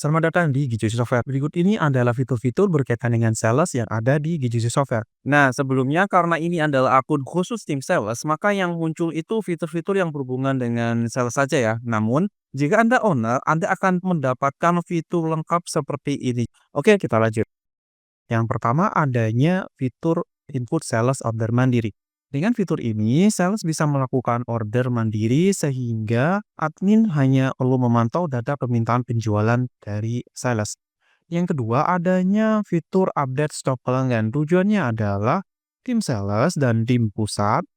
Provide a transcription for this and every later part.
Selamat datang di Gijusi Software. Berikut ini adalah fitur-fitur berkaitan dengan sales yang ada di Gijusi Software. Nah, sebelumnya karena ini adalah akun khusus tim sales, maka yang muncul itu fitur-fitur yang berhubungan dengan sales saja ya. Namun, jika Anda owner, Anda akan mendapatkan fitur lengkap seperti ini. Oke, kita lanjut. Yang pertama adanya fitur input sales order mandiri. Dengan fitur ini, sales bisa melakukan order mandiri sehingga admin hanya perlu memantau data permintaan penjualan dari sales. Yang kedua, adanya fitur update stok pelanggan. Tujuannya adalah tim sales dan tim pusat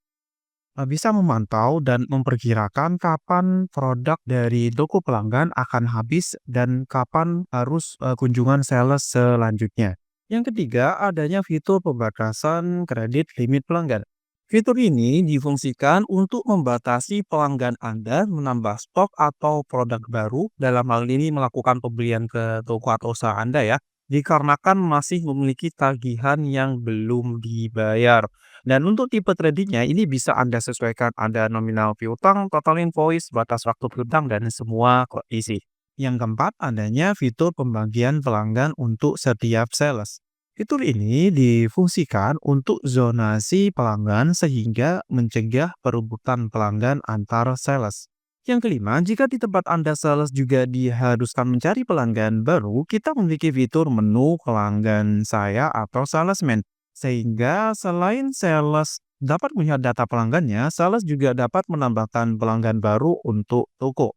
bisa memantau dan memperkirakan kapan produk dari toko pelanggan akan habis dan kapan harus kunjungan sales selanjutnya. Yang ketiga, adanya fitur pembatasan kredit limit pelanggan. Fitur ini difungsikan untuk membatasi pelanggan Anda menambah stok atau produk baru, dalam hal ini melakukan pembelian ke toko atau usaha Anda ya, dikarenakan masih memiliki tagihan yang belum dibayar. Dan untuk tipe tradingnya ini bisa Anda sesuaikan, ada nominal piutang, total invoice, batas waktu piutang, dan semua kondisi. Yang keempat, adanya fitur pembagian pelanggan untuk setiap sales. Fitur ini difungsikan untuk zonasi pelanggan sehingga mencegah perebutan pelanggan antar sales. Yang kelima, jika di tempat Anda sales juga diharuskan mencari pelanggan baru, kita memiliki fitur menu pelanggan saya atau salesman. Sehingga selain sales dapat melihat data pelanggannya, sales juga dapat menambahkan pelanggan baru untuk toko.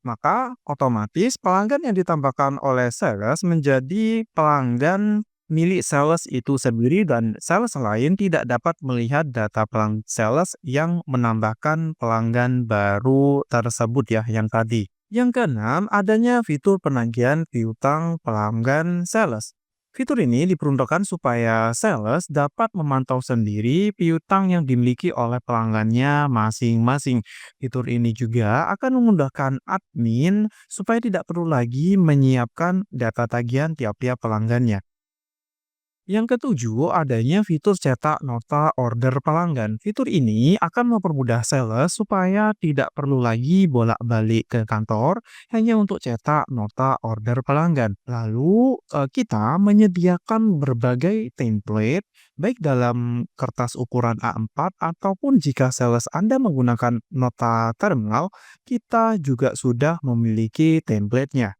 Maka otomatis pelanggan yang ditambahkan oleh sales menjadi pelanggan milik sales itu sendiri dan sales lain tidak dapat melihat data pelanggan sales yang menambahkan pelanggan baru tersebut ya yang tadi. Yang keenam, adanya fitur penagihan piutang pelanggan sales. Fitur ini diperuntukkan supaya sales dapat memantau sendiri piutang yang dimiliki oleh pelanggannya masing-masing. Fitur ini juga akan memudahkan admin supaya tidak perlu lagi menyiapkan data tagihan tiap-tiap pelanggannya. Yang ketujuh, adanya fitur cetak nota order pelanggan. Fitur ini akan mempermudah sales supaya tidak perlu lagi bolak-balik ke kantor hanya untuk cetak nota order pelanggan. Lalu, kita menyediakan berbagai template baik dalam kertas ukuran A4 ataupun jika sales Anda menggunakan nota terminal, kita juga sudah memiliki templatenya.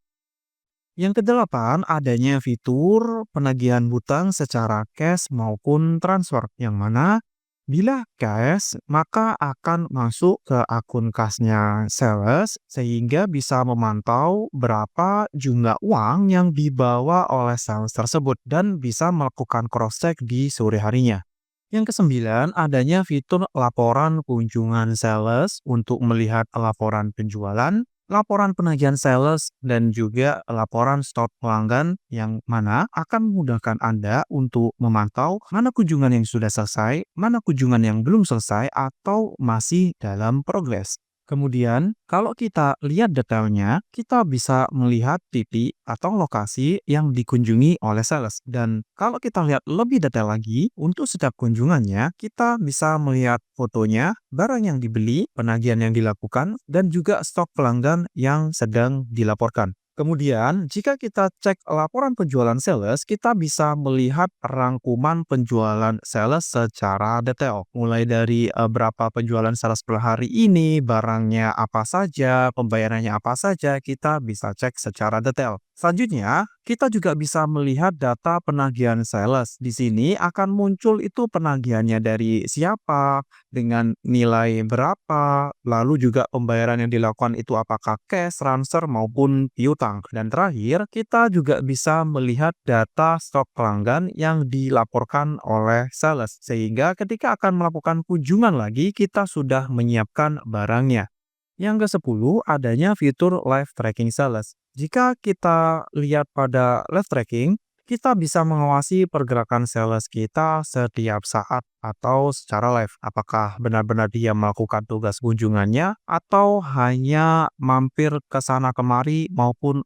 Yang kedelapan, adanya fitur penagihan hutang secara cash maupun transfer, yang mana bila cash maka akan masuk ke akun kasnya sales sehingga bisa memantau berapa jumlah uang yang dibawa oleh sales tersebut dan bisa melakukan cross-check di sore harinya. Yang kesembilan, adanya fitur laporan kunjungan sales untuk melihat laporan penjualan, laporan penagihan sales, dan juga laporan stok pelanggan yang mana akan memudahkan Anda untuk memantau mana kunjungan yang sudah selesai, mana kunjungan yang belum selesai, atau masih dalam progres. Kemudian, kalau kita lihat detailnya, kita bisa melihat titik atau lokasi yang dikunjungi oleh sales. Dan kalau kita lihat lebih detail lagi, untuk setiap kunjungannya, kita bisa melihat fotonya, barang yang dibeli, penagihan yang dilakukan, dan juga stok pelanggan yang sedang dilaporkan. Kemudian, jika kita cek laporan penjualan sales, kita bisa melihat rangkuman penjualan sales secara detail. Mulai dari berapa penjualan sales per hari ini, barangnya apa saja, pembayarannya apa saja, kita bisa cek secara detail. Selanjutnya, kita juga bisa melihat data penagihan sales. Di sini akan muncul itu penagihannya dari siapa, dengan nilai berapa, lalu juga pembayaran yang dilakukan itu apakah cash, transfer, maupun piutang. Dan terakhir, kita juga bisa melihat data stok pelanggan yang dilaporkan oleh sales. Sehingga ketika akan melakukan kunjungan lagi, kita sudah menyiapkan barangnya. Yang ke-10, adanya fitur live tracking sales. Jika kita lihat pada live tracking, kita bisa mengawasi pergerakan sales kita setiap saat atau secara live. Apakah benar-benar dia melakukan tugas kunjungannya atau hanya mampir ke sana kemari maupun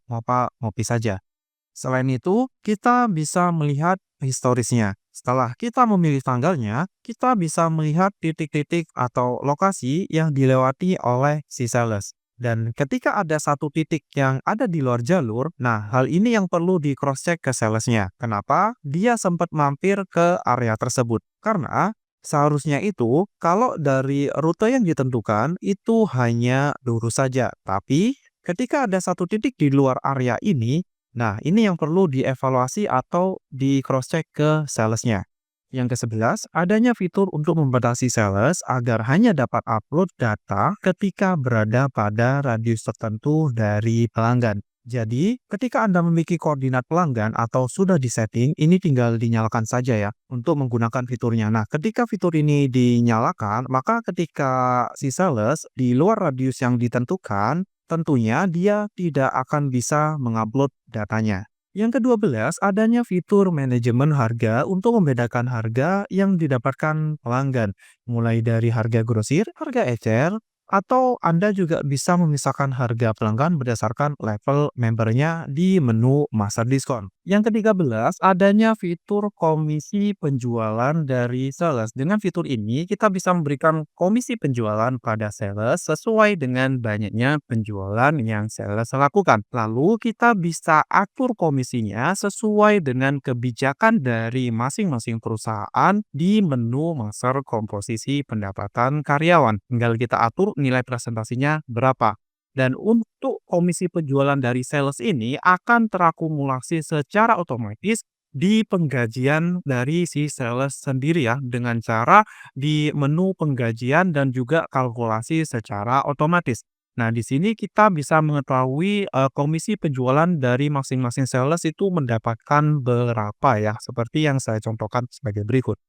ngopi saja. Selain itu, kita bisa melihat historisnya. Setelah kita memilih tanggalnya, kita bisa melihat titik-titik atau lokasi yang dilewati oleh si sales. Dan ketika ada satu titik yang ada di luar jalur, nah hal ini yang perlu di cross check ke salesnya. Kenapa? Dia sempat mampir ke area tersebut. Karena seharusnya itu kalau dari rute yang ditentukan itu hanya lurus saja. Tapi ketika ada satu titik di luar area ini, nah ini yang perlu dievaluasi atau di cross check ke salesnya. Yang ke-11, adanya fitur untuk membatasi sales agar hanya dapat upload data ketika berada pada radius tertentu dari pelanggan. Jadi, ketika Anda memiliki koordinat pelanggan atau sudah disetting, ini tinggal dinyalakan saja ya untuk menggunakan fiturnya. Nah, ketika fitur ini dinyalakan, maka ketika si sales di luar radius yang ditentukan, tentunya dia tidak akan bisa mengupload datanya. Yang ke-12, adanya fitur manajemen harga untuk membedakan harga yang didapatkan pelanggan, mulai dari harga grosir, harga ecer, atau Anda juga bisa memisahkan harga pelanggan berdasarkan level membernya di menu master diskon. Yang ke-13, adanya fitur komisi penjualan dari sales. Dengan fitur ini, kita bisa memberikan komisi penjualan pada sales sesuai dengan banyaknya penjualan yang sales lakukan. Lalu, kita bisa atur komisinya sesuai dengan kebijakan dari masing-masing perusahaan di menu master komposisi pendapatan karyawan. Tinggal kita atur nilai presentasinya berapa. Dan untuk komisi penjualan dari sales ini akan terakumulasi secara otomatis di penggajian dari si sales sendiri ya, dengan cara di menu penggajian dan juga kalkulasi secara otomatis. Nah, di sini kita bisa mengetahui komisi penjualan dari masing-masing sales itu mendapatkan berapa ya, seperti yang saya contohkan sebagai berikut.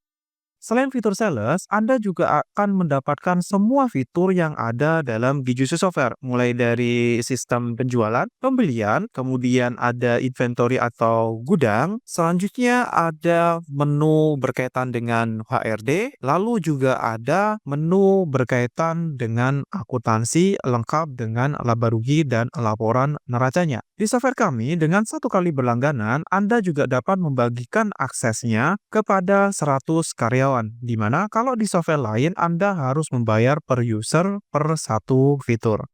Selain fitur sales, Anda juga akan mendapatkan semua fitur yang ada dalam Gijusu Software, mulai dari sistem penjualan, pembelian, kemudian ada inventory atau gudang, selanjutnya ada menu berkaitan dengan HRD, lalu juga ada menu berkaitan dengan akuntansi lengkap dengan laba rugi dan laporan neracanya. Di software kami, dengan satu kali berlangganan, Anda juga dapat membagikan aksesnya kepada 100 karyawan, di mana kalau di software lain Anda harus membayar per user per satu fitur.